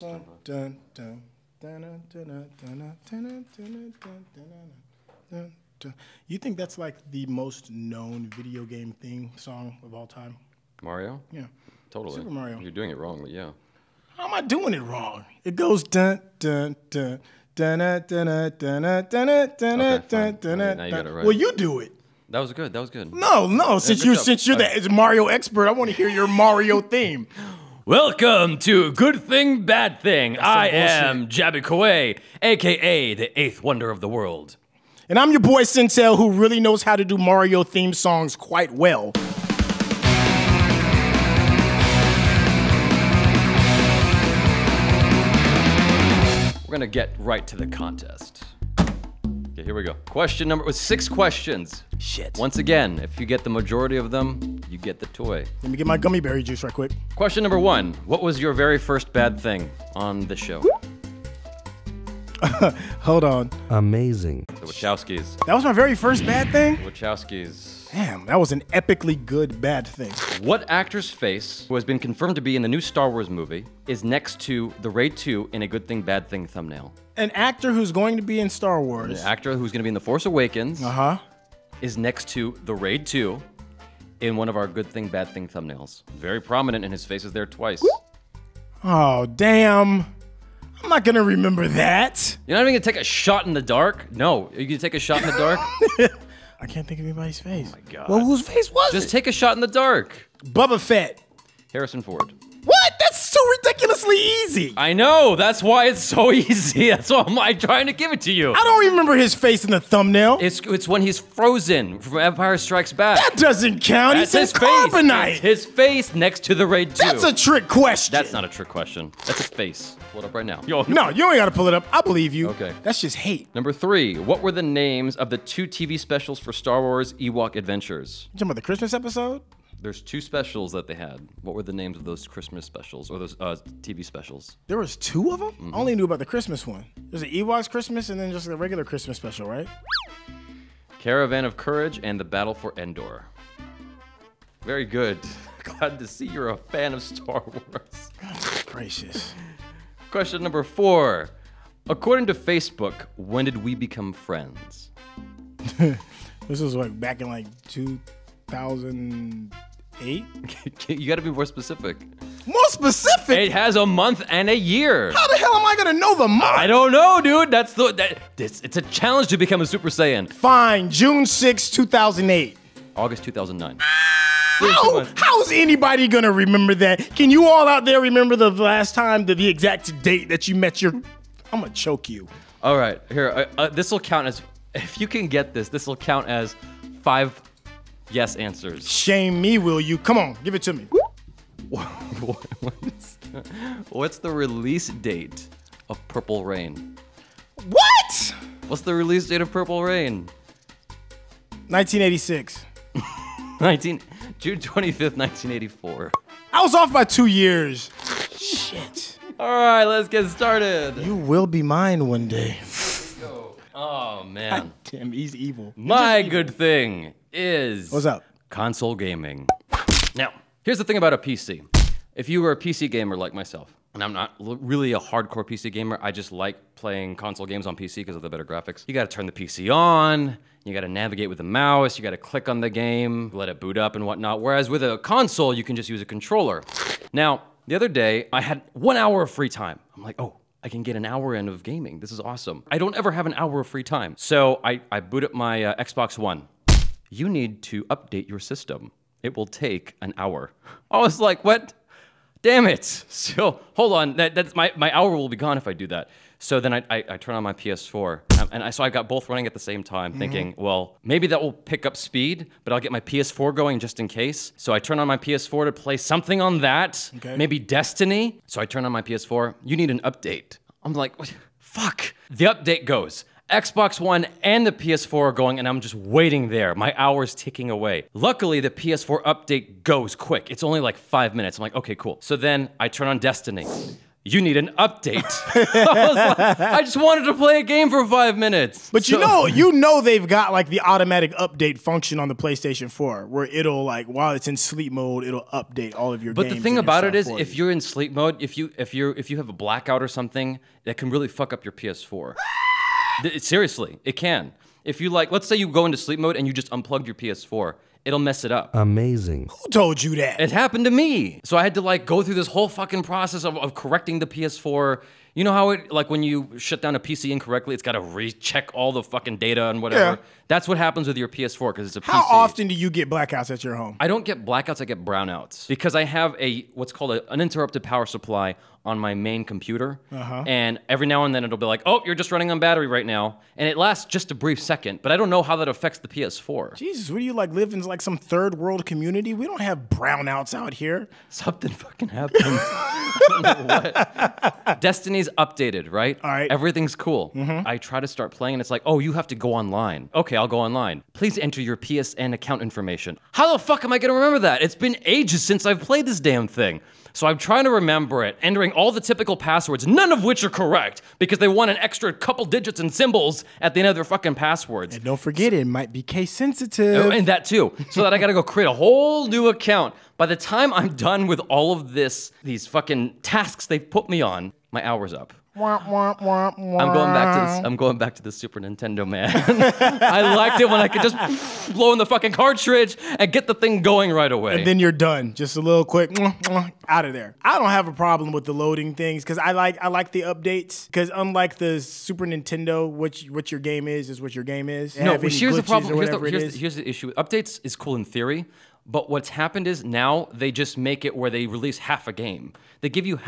Dun, dun, dun, dun, dun, dun, dun, dun, dun, dun, dun. You think that's like the most known video game theme song of all time? Mario? Yeah. Totally. Super Mario. You're doing it wrong, but yeah. How am I doing it wrong? It goes dun dun dun dun dun dun dun dun dun dun dun dun. Now you got it right. Well, you do it. That was good. That was good. No. Since you're the Mario expert, I want to hear your Mario theme. Welcome to Good Thing, Bad Thing. I am Jabby Koei, a.k.a. the 8th wonder of the world. And I'm your boy Sintel, who really knows how to do Mario theme songs quite well. We're gonna get right to the contest. Okay, here we go. Question number was 6 questions. Shit. Once again, if you get the majority of them, you get the toy. Let me get my gummy berry juice right quick. Question number 1. What was your very first bad thing on the show? Hold on. Amazing. The Wachowskis. That was my very first bad thing? Wachowskis. Damn, that was an epically good bad thing. What actor's face, who has been confirmed to be in the new Star Wars movie, is next to the Raid 2 in a Good Thing, Bad Thing thumbnail? An actor who's going to be in Star Wars. The actor who's going to be in The Force Awakens is next to the Raid 2 in one of our Good Thing, Bad Thing thumbnails. Very prominent, and his face is there twice. Oh, damn. I'm not gonna remember that. You're not even gonna take a shot in the dark? No, you can take a shot in the dark? I can't think of anybody's face. Oh my God. Well, whose face was Just it? take a shot in the dark. Bubba Fett. Harrison Ford. What? That's so ridiculously easy. I know, that's why it's so easy. That's why I'm trying to give it to you. I don't remember his face in the thumbnail. It's when he's frozen from Empire Strikes Back. That doesn't count. That's He says his face. carbonite. It's his face next to the Raid 2. That's a trick question. That's not a trick question. That's his face. Pull it up right now. No, you ain't gotta pull it up. I believe you. Okay. That's just hate. Number 3. What were the names of the 2 TV specials for Star Wars Ewok Adventures? You talking about the Christmas episode? There's 2 specials that they had. What were the names of those Christmas specials, or those TV specials? There was 2 of them? I only knew about the Christmas one. There's an Ewoks Christmas and then just a regular Christmas special, right? Caravan of Courage and the Battle for Endor. Very good. Glad to see you're a fan of Star Wars. Goodness gracious. Question number 4. According to Facebook, when did we become friends? This was like back in like 2008? You gotta be more specific. More specific? It has a month and a year. How the hell am I gonna know the month? I don't know, dude. It's a challenge to become a Super Saiyan. Fine, June 6, 2008. August 2009. How is anybody gonna remember that? Can you all out there remember the last time, the exact date that you met your... I'm gonna choke you. All right, here, this will count as, if you can get this will count as 5 yes answers. Shame me, will you? Come on, give it to me. What's the release date of Purple Rain? What? What's the release date of Purple Rain? 1986. June 25th, 1984. I was off by 2 years. Shit. All right, let's get started. You will be mine one day. Oh, man. Damn, he's evil. My good thing is... What's up? Console gaming. Now, here's the thing about a PC. If you were a PC gamer like myself, and I'm not really a hardcore PC gamer, I just like playing console games on PC because of the better graphics. You gotta turn the PC on, you gotta navigate with the mouse, you gotta click on the game, let it boot up and whatnot. Whereas with a console, you can just use a controller. Now, the other day, I had 1 hour of free time. I'm like, oh, I can get an hour in of gaming. This is awesome. I don't ever have an hour of free time. So I boot up my Xbox One. You need to update your system. It will take an hour. I was like, what? Damn it. So, hold on, that's my hour will be gone if I do that. So then I turn on my PS4, so I got both running at the same time, thinking, well, maybe that will pick up speed, but I'll get my PS4 going just in case. So I turn on my PS4 to play something on that, maybe Destiny. So I turn on my PS4, you need an update. I'm like, what? Fuck. The update goes. Xbox One and the PS4 are going, and I'm just waiting there. My hour's ticking away. Luckily, the PS4 update goes quick. It's only like 5 minutes. I'm like, okay, cool. So then I turn on Destiny. you need an update. I was like, I just wanted to play a game for 5 minutes. But you know they've got like the automatic update function on the PlayStation 4 where it'll like while it's in sleep mode, it'll update all of your games. But the thing about it is if you're in sleep mode, if you have a blackout or something, that can really fuck up your PS4. Seriously, it can. If you like, let's say you go into sleep mode and you just unplugged your PS4, it'll mess it up. Amazing. Who told you that? It happened to me. So I had to like go through this whole fucking process of correcting the PS4. You know how it, like when you shut down a PC incorrectly, it's got to recheck all the fucking data and whatever. Yeah. That's what happens with your PS4 because it's a PC. How often do you get blackouts at your home? I don't get blackouts, I get brownouts. Because I have what's called an uninterrupted power supply on my main computer. And every now and then it'll be like, oh, you're just running on battery right now. And it lasts just a brief second, but I don't know how that affects the PS4. Jesus, what do you like live in like some third world community? We don't have brownouts out here. Something fucking happened. I don't know what. Destiny's updated, right? All right. Everything's cool. I try to start playing and it's like, oh, you have to go online. Okay, I'll go online. Please enter your PSN account information. How the fuck am I gonna remember that? It's been ages since I've played this damn thing. So I'm trying to remember it, entering all the typical passwords, none of which are correct, because they want an extra couple digits and symbols at the end of their fucking passwords. And don't forget, it might be case sensitive. Oh, and that too. So that I gotta go create a whole new account. By the time I'm done with all of these fucking tasks they've put me on, my hour's up. I'm going back to the Super Nintendo, man. I liked it when I could just blow in the fucking cartridge and get the thing going right away. And then you're done. Just a little quick out of there. I don't have a problem with the loading things because I like the updates. Because unlike the Super Nintendo, what your game is what your game is. No, but here's the problem. Here's the issue. Updates is cool in theory. But what's happened is now they just make it where they release half a game. They give you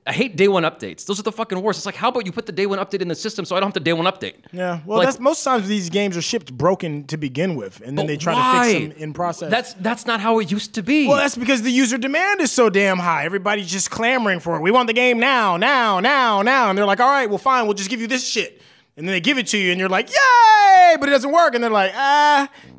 I hate day one updates. Those are the fucking worst. It's like, how about you put the day one update in the system so I don't have to day one update? Yeah, well, like, that's most times these games are shipped broken to begin with, and then they try to fix them in process. That's not how it used to be. Well, that's because the user demand is so damn high. Everybody's just clamoring for it. We want the game now, and they're like, all right, well, fine, we'll just give you this shit. And then they give it to you, and you're like, yay! But it doesn't work. And they're like,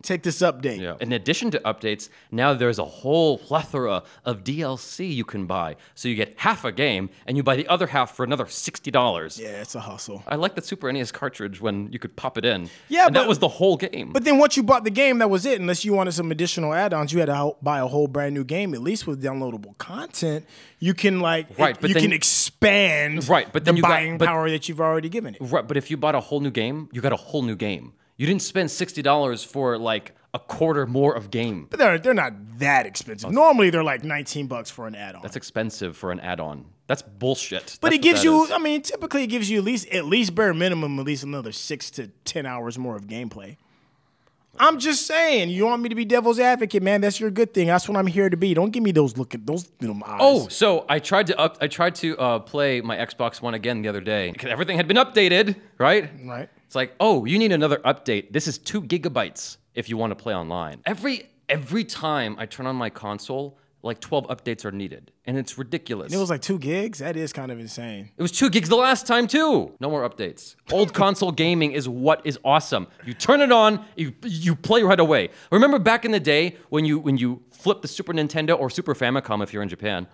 take this update. Yeah. In addition to updates, now there's a whole plethora of DLC you can buy. So you get half a game, and you buy the other half for another $60. Yeah, it's a hustle. I like the Super NES cartridge when you could pop it in. Yeah, and that was the whole game. But then once you bought the game, that was it. Unless you wanted some additional add-ons, you had to buy a whole brand new game. At least with downloadable content, you can can expand the buying power that you've already given it. Right, but if you bought a whole new game, you got a whole new game. You didn't spend $60 for like a quarter more of game. But they're not that expensive. Normally they're like $19 for an add-on. That's expensive for an add-on. That's bullshit. But it gives you, typically it gives you at least bare minimum, at least another 6 to 10 hours more of gameplay. I'm just saying, you want me to be devil's advocate, man. That's your good thing. That's what I'm here to be. Don't give me those little eyes. Oh, so I tried to play my Xbox One again the other day because everything had been updated, right? Right. It's like, oh, you need another update. This is 2 gigabytes if you want to play online. Every time I turn on my console, like 12 updates are needed, and it's ridiculous. And it was like 2 gigs? That is kind of insane. It was 2 gigs the last time too. No more updates. Old console gaming is what is awesome. You turn it on, you play right away. Remember back in the day when you flipped the Super Nintendo or Super Famicom if you're in Japan,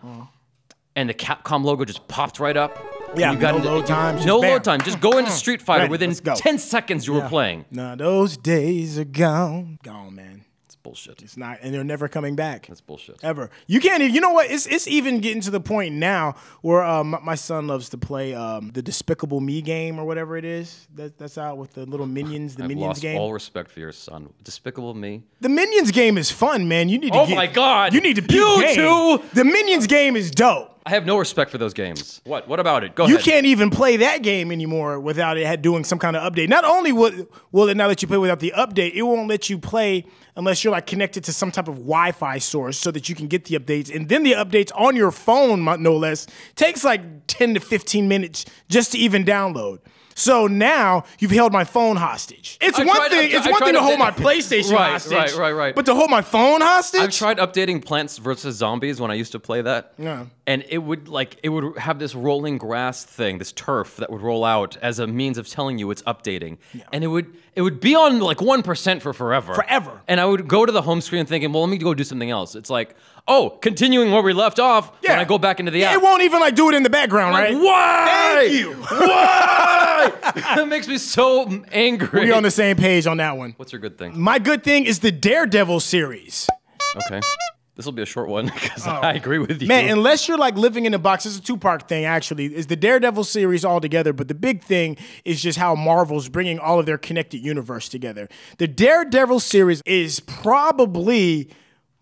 and the Capcom logo just popped right up? Yeah, no load time. No load time. Just go into Street Fighter. Within 10 seconds you were playing. Nah, those days are gone. Gone, man. Bullshit. It's not, and they're never coming back. That's bullshit. Ever. You can't even, you know what? It's even getting to the point now where my son loves to play the Despicable Me game or whatever it is. That's out with the little Minions, the Minions game. I've lost all respect for your son. Despicable Me? The Minions game is fun, man. You need to my God. You need to peep You game. too. The Minions game is dope. I have no respect for those games. What about it? Go You ahead. can't even play that game anymore without it doing some kind of update. Not only will it not let you play without the update, it won't let you play unless you're like connected to some type of Wi-Fi source so that you can get the updates. And then the updates on your phone, no less, takes like 10 to 15 minutes just to even download. So now you've held my phone hostage. It's one thing to hold my PlayStation hostage. Right. But to hold my phone hostage? I've tried updating Plants vs. Zombies when I used to play that. Yeah. And it would have this rolling grass thing, this turf that would roll out as a means of telling you it's updating. Yeah. And it would be on like 1% for forever. Forever. And I would go to the home screen thinking, well, let me go do something else. It's like, oh, continuing where we left off when I go back into the app. It won't even like do it in the background, right? Why? Thank you. Why? It makes me so angry. We're on the same page on that one. What's your good thing? My good thing is the DareDevil series. Okay. This will be a short one because I agree with you. Man, unless you're like living in a box, it's a two-part thing actually. Is the DareDevil series all together, but the big thing is just how Marvel's bringing all of their connected universe together. The DareDevil series is probably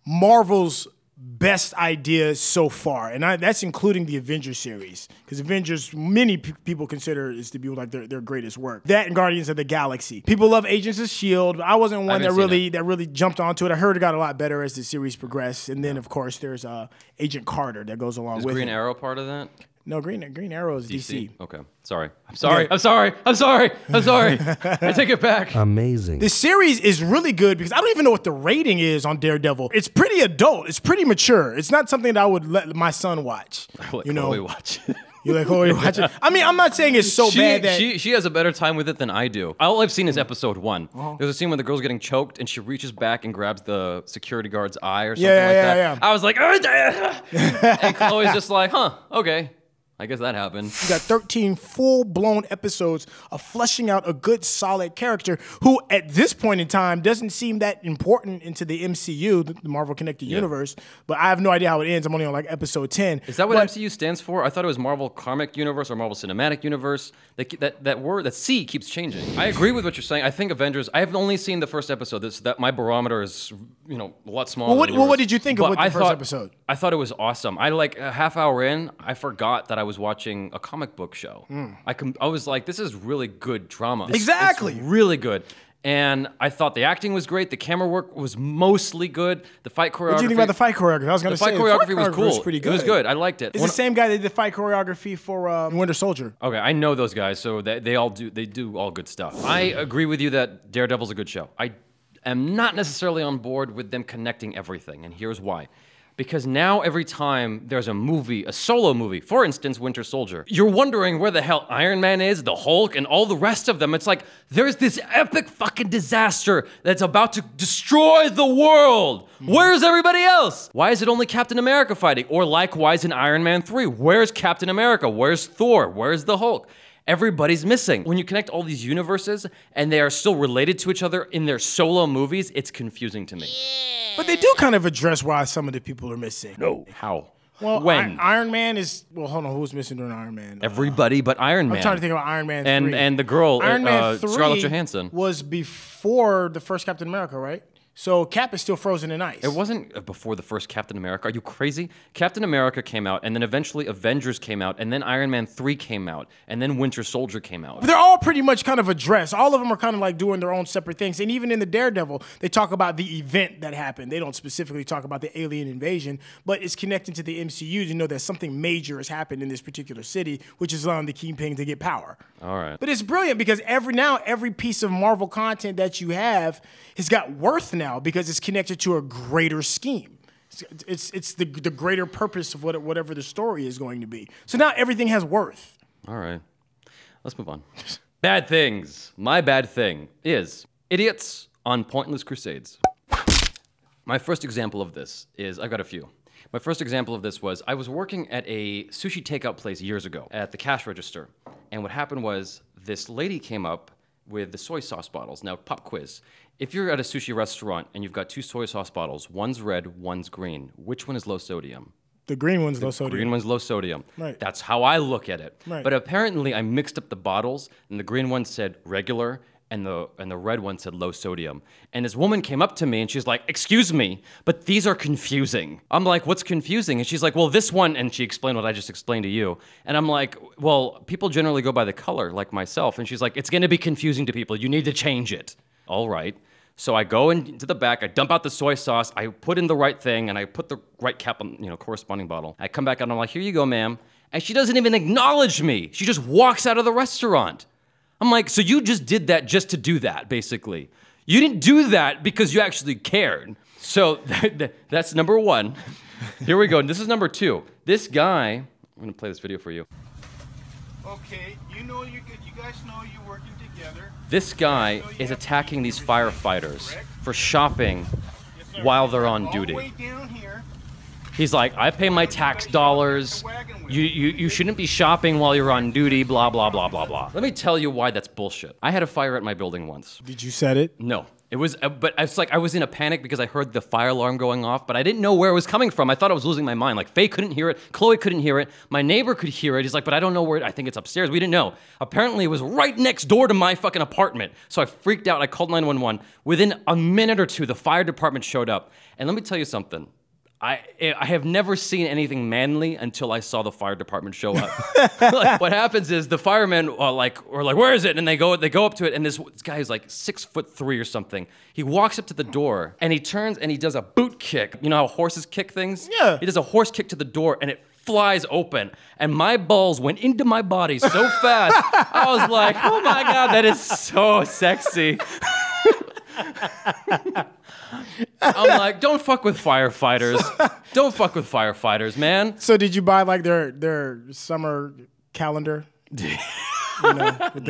Marvel's best idea so far, and that's including the Avengers series, because Avengers, many people consider is to be like their greatest work. That and Guardians of the Galaxy. People love Agents of S.H.I.E.L.D. But I wasn't one that really jumped onto it. I heard it got a lot better as the series progressed, and then of course there's Agent Carter that goes along with it. Is Green Arrow part of that? No, Green Arrow is DC. Okay. Sorry. I'm sorry. I take it back. Amazing. The series is really good because I don't even know what the rating is on DareDevil. It's pretty adult. It's pretty mature. It's not something that I would let my son watch. You know, watch. You like Chloe watch it? I mean, I'm not saying it's so bad that she has a better time with it than I do. All I've seen is episode 1. There's a scene where the girl's getting choked and she reaches back and grabs the security guard's eye or something like that. Yeah. I was like, and Chloe's just like, huh, okay. I guess that happened. You got 13 full-blown episodes of fleshing out a good, solid character who, at this point in time, doesn't seem that important into the MCU, the Marvel Connected Universe. But I have no idea how it ends. I'm only on like episode 10. Is that what MCU stands for? I thought it was Marvel Comic Universe or Marvel Cinematic Universe. That word, that C, keeps changing. I agree with what you're saying. I think Avengers. I have only seen the first episode. That my barometer is, a lot smaller. Well, what did you think of the first episode? I thought it was awesome. I like a half hour in, I forgot that I was watching a comic book show. I was like, this is really good drama. Exactly. It's really good. And I thought the acting was great. The camera work was mostly good. The fight choreography. What did you think about the fight choreography? I was going to say the fight choreography was cool. Was pretty good. It was good. I liked it. It's the same guy that did the fight choreography for Winter Soldier. Okay, I know those guys, so they do all good stuff. I agree with you that Daredevil's a good show. I am not necessarily on board with them connecting everything, and here's why. Because now every time there's a movie, a solo movie, for instance, Winter Soldier, you're wondering where the hell Iron Man is, the Hulk, and all the rest of them. It's like, there's this epic fucking disaster that's about to destroy the world. Where's everybody else? Why is it only Captain America fighting? Or likewise in Iron Man 3, where's Captain America? Where's Thor? Where's the Hulk? Everybody's missing. When you connect all these universes and they are still related to each other in their solo movies, it's confusing to me. But they do kind of address why some of the people are missing. No. How? Well, when? Iron Man is... Well, hold on. Who's missing during Iron Man? Everybody but Iron Man. I'm trying to think about Iron Man 3. And the girl, Iron Man 3 Scarlett Johansson. Was before the first Captain America, right? So Cap is still frozen in ice. It wasn't before the first Captain America. Are you crazy? Captain America came out, and then eventually Avengers came out, and then Iron Man 3 came out, and then Winter Soldier came out. They're all pretty much kind of addressed. All of them are kind of like doing their own separate things. And even in the DareDevil, they talk about the event that happened. They don't specifically talk about the alien invasion, but it's connected to the MCU to know that something major has happened in this particular city, which is allowing the Kingpin to get power. All right. But it's brilliant because every piece of Marvel content that you have has got worth now because it's connected to a greater scheme. It's the greater purpose of whatever the story is going to be. So now everything has worth. All right. Let's move on. Bad things. My bad thing is idiots on pointless crusades. My first example of this is, I've got a few. My first example of this was, I was working at a sushi takeout place years ago at the cash register. And what happened was, this lady came up with the soy sauce bottles. Now, pop quiz. If you're at a sushi restaurant and you've got 2 soy sauce bottles, one's red, one's green, which one is low sodium? The green one's low sodium. Green one's low sodium. Right. That's how I look at it. Right. But apparently I mixed up the bottles, and the green one said regular, and the red one said low sodium. And this woman came up to me and she's like, excuse me, but these are confusing. I'm like, what's confusing? And she's like, well, this one, and she explained what I just explained to you. And I'm like, well, people generally go by the color, like myself. And she's like, it's gonna be confusing to people. You need to change it. All right. So I go into the back, I dump out the soy sauce, I put in the right thing, and I put the right cap on, corresponding bottle. I come back out and I'm like, here you go, ma'am. And she doesn't even acknowledge me. She just walks out of the restaurant. I'm like, so you just did that just to do that, basically. You didn't do that because you actually cared. So that's number one. Here we go. This is number two. This guy, I'm gonna play this video for you. Okay, you guys know you're working together. This guy is attacking these firefighters for shopping while they're on duty. He's like, I pay my tax dollars. You shouldn't be shopping while you're on duty, blah, blah, blah, blah, blah. Let me tell you why that's bullshit. I had a fire at my building once. Did you set it? No. It was, but it's like I was in a panic because I heard the fire alarm going off, but I didn't know where it was coming from. I thought I was losing my mind. Like, Faye couldn't hear it. Chloe couldn't hear it. My neighbor could hear it. He's like, but I don't know where I think it's upstairs. We didn't know. Apparently, it was right next door to my fucking apartment. So I freaked out. I called 911. Within a minute or two, the fire department showed up. And let me tell you something. I have never seen anything manly until I saw the fire department show up. Like, what happens is the firemen are like, where is it? And they go up to it, and this guy is like 6'3" or something. He walks up to the door, and he turns and he does a boot kick. You know how horses kick things? Yeah. He does a horse kick to the door, and it flies open, and my balls went into my body so fast. I was like, oh my God, that is so sexy. I'm like, don't fuck with firefighters. Don't fuck with firefighters, man. So did you buy like their summer calendar? You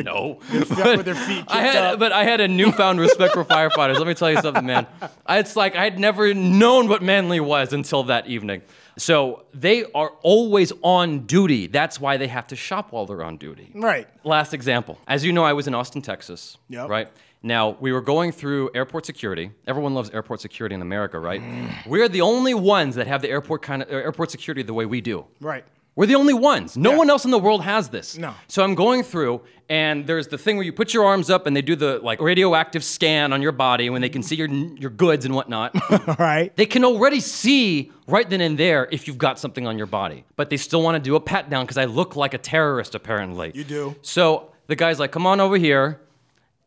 know, with with their feet kicked up. But I had a newfound respect for firefighters. Let me tell you something, man. It's like I had never known what manly was until that evening. So they are always on duty. That's why they have to shop while they're on duty. Right. Last example. As you know, I was in Austin, Texas. Yep. Right? Now, we were going through airport security. Everyone loves airport security in America, right? We're the only ones that have the airport security the way we do. Right. We're the only ones. No one else in the world has this. No. So I'm going through, and there's the thing where you put your arms up and they do the like radioactive scan on your body when they can see your goods and whatnot. All right. They can already see right then and there if you've got something on your body. But they still want to do a pat down because I look like a terrorist, apparently. You do. So the guy's like, come on over here.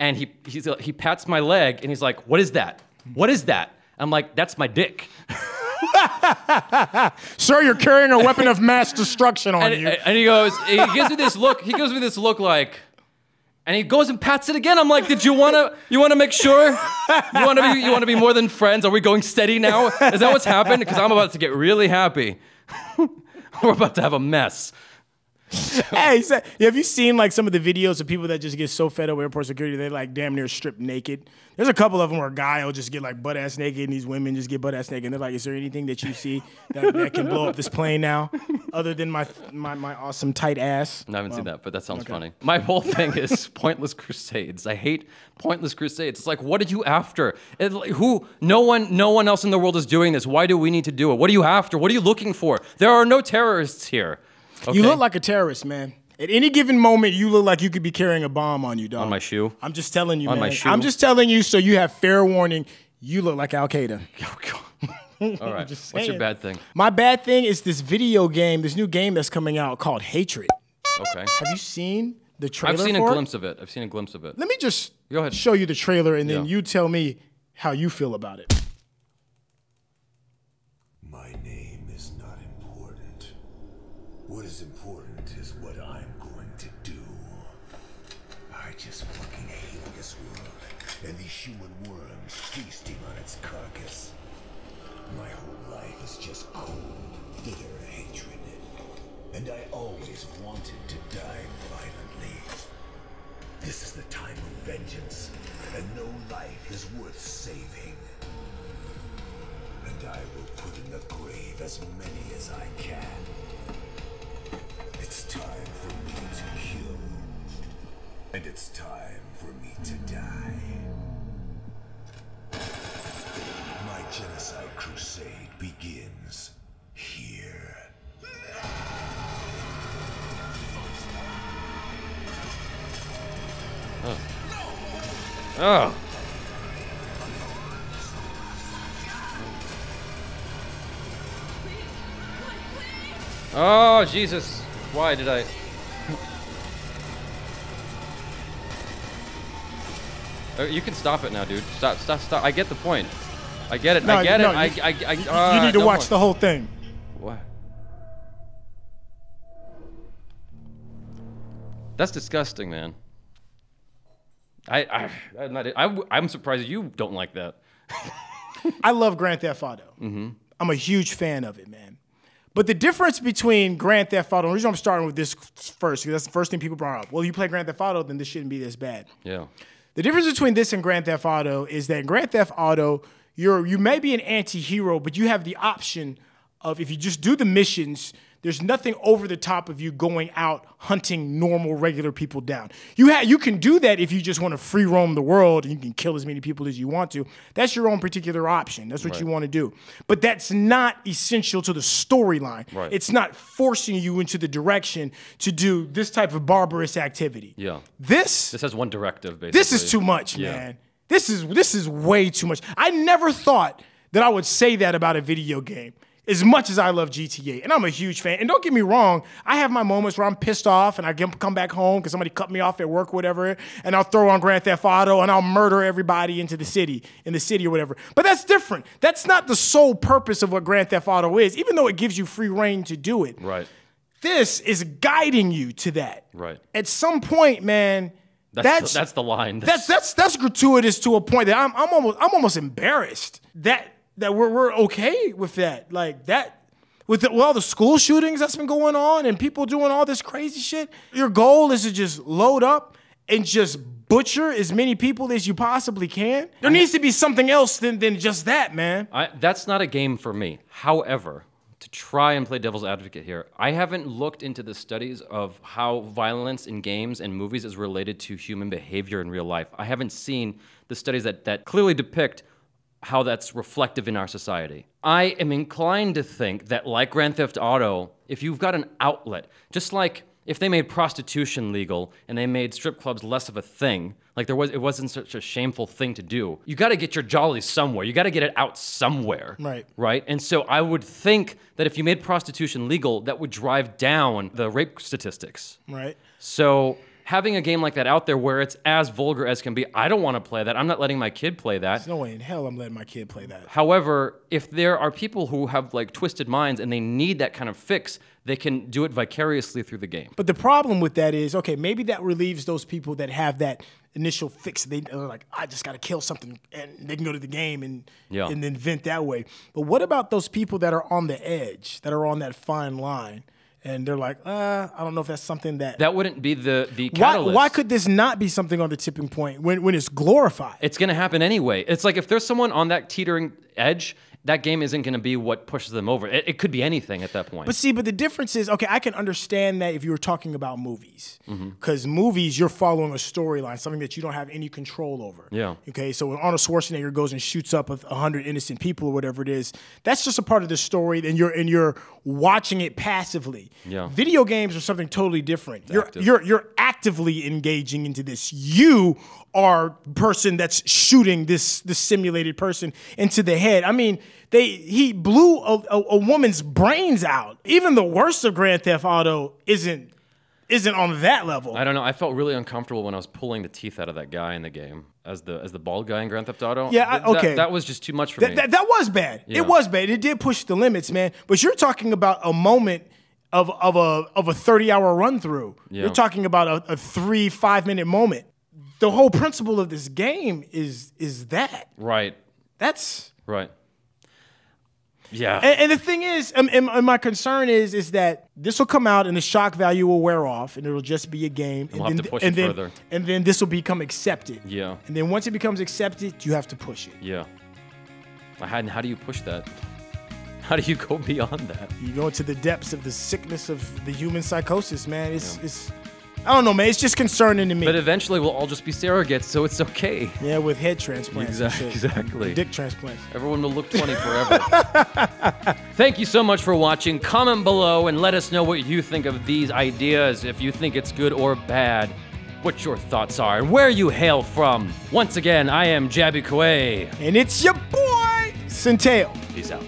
And he pats my leg, and he's like, what is that? What is that? I'm like, that's my dick. Sir, you're carrying a weapon of mass destruction on you. And he gives me this look like, and he goes and pats it again. I'm like, did you wanna make sure? You wanna be more than friends? Are we going steady now? Is that what's happened? Because I'm about to get really happy. We're about to have a mess. Hey, have you seen like some of the videos of people that just get so fed up with airport security they like damn near stripped naked? There's a couple of them where a guy will just get like butt ass naked and these women just get butt ass naked and they're like, is there anything that you see that can blow up this plane now other than my awesome tight ass? No, I haven't seen that, but that sounds funny. My whole thing is pointless crusades. I hate pointless crusades. It's like, what are you after? No one else in the world is doing this. Why do we need to do it? What are you after? What are you looking for? There are no terrorists here. Okay. You look like a terrorist, man. At any given moment, you look like you could be carrying a bomb on you, dog. On my shoe? I'm just telling you, on man. My shoe? I'm just telling you so you have fair warning. You look like Al-Qaeda. All right. What's your bad thing? My bad thing is this video game, this new game that's coming out called Hatred. Okay. Have you seen the trailer I've seen for a it? glimpse of it. I've seen a glimpse of it. Let me just Go ahead. show you the trailer, and then Yeah. you tell me how you feel about it. My name is not important. What is important is what I'm going to do. I just fucking hate this world and these human worms feasting on its carcass. My whole life is just cold, bitter hatred. And I always wanted to die violently. This is the time of vengeance, and no life is worth saving. And I will put in the grave as many as I can. It's time for me to kill. And it's time for me to die. My genocide crusade begins here. Oh. Oh, Jesus. Why did I? You can stop it now, dude. Stop. I get the point. I get it. No, I get no, it. You need to watch the whole thing. What? That's disgusting, man. I'm surprised you don't like that. I love Grand Theft Auto. I'm a huge fan of it, man. But the difference between Grand Theft Auto, and the reason I'm starting with this first, because that's the first thing people brought up. Well, you play Grand Theft Auto, then this shouldn't be this bad. Yeah. The difference between this and Grand Theft Auto is that in Grand Theft Auto, you may be an anti-hero, but you have the option of, if you just do the missions, there's nothing over the top of you going out hunting normal, regular people down. You can do that if you just want to free roam the world and you can kill as many people as you want to. That's your own particular option. That's what you want to do. But that's not essential to the storyline. Right. It's not forcing you into the direction to do this type of barbarous activity. Yeah. This has one directive, basically. This is too much, man. This is way too much. I never thought that I would say that about a video game. As much as I love GTA, and I'm a huge fan. And don't get me wrong, I have my moments where I'm pissed off and I come back home because somebody cut me off at work or whatever, and I'll throw on Grand Theft Auto and I'll murder everybody in the city or whatever. But that's different. That's not the sole purpose of what Grand Theft Auto is, even though it gives you free reign to do it. Right. This is guiding you to that. Right. At some point, man, that's the line. That's gratuitous to a point that I'm almost embarrassed that we're okay with that. Like that, with all the school shootings that's been going on and people doing all this crazy shit, your goal is to just load up and just butcher as many people as you possibly can. There needs to be something else than just that, man. That's not a game for me. However, to try and play devil's advocate here, I haven't looked into the studies of how violence in games and movies is related to human behavior in real life. I haven't seen the studies that clearly depict how that's reflective in our society. I am inclined to think that, like Grand Theft Auto, if you've got an outlet, just like if they made prostitution legal and they made strip clubs less of a thing, like it wasn't such a shameful thing to do, you gotta get your jollies somewhere. You gotta get it out somewhere. Right. Right? And so I would think that if you made prostitution legal, that would drive down the rape statistics. Right. So having a game like that out there where it's as vulgar as can be, I don't want to play that. I'm not letting my kid play that. There's no way in hell I'm letting my kid play that. However, if there are people who have like twisted minds and they need that kind of fix, they can do it vicariously through the game. But the problem with that is, okay, maybe that relieves those people that have that initial fix. They're like, I just got to kill something, and they can go to the game and then vent that way. But what about those people that are on the edge, that are on that fine line? And they're like, I don't know if that's something that wouldn't be the catalyst. Why could this not be something on the tipping point when it's glorified? It's going to happen anyway. It's like if there's someone on that teetering edge, that game isn't going to be what pushes them over. It could be anything at that point. But the difference is, okay, I can understand that if you were talking about movies. Because movies, you're following a storyline, something that you don't have any control over. Yeah. Okay, so when Arnold Schwarzenegger goes and shoots up 100 innocent people or whatever it is, that's just a part of the story, and you're watching it passively. Yeah. Video games are something totally different. You're actively engaging into this. You are the person that's shooting this simulated person into the head. I mean, he blew a woman's brains out. Even the worst of Grand Theft Auto isn't on that level. I don't know. I felt really uncomfortable when I was pulling the teeth out of that guy in the game as the bald guy in Grand Theft Auto. Yeah, okay. That was just too much for me. That was bad. Yeah. It was bad. It did push the limits, man. But you're talking about a moment of a 30-hour run through. Yeah. You're talking about a 3-5 minute moment. The whole principle of this game is that. Right. That's right. Yeah. And the thing is, and my concern is that this will come out and the shock value will wear off and it'll just be a game. We'll have to push it further. And then this will become accepted. Yeah. And then once it becomes accepted, you have to push it. Yeah. How do you push that? How do you go beyond that? You go into the depths of the sickness of the human psychosis, man. It's I don't know, man. It's just concerning to me. But eventually we'll all just be surrogates, so it's okay. Yeah, with head transplants. Exactly. Dick transplants. Everyone will look 20 forever. Thank you so much for watching. Comment below and let us know what you think of these ideas. If you think it's good or bad, what your thoughts are, and where you hail from. Once again, I am Jabby Kwe. And it's your boy, Centeo. Peace out.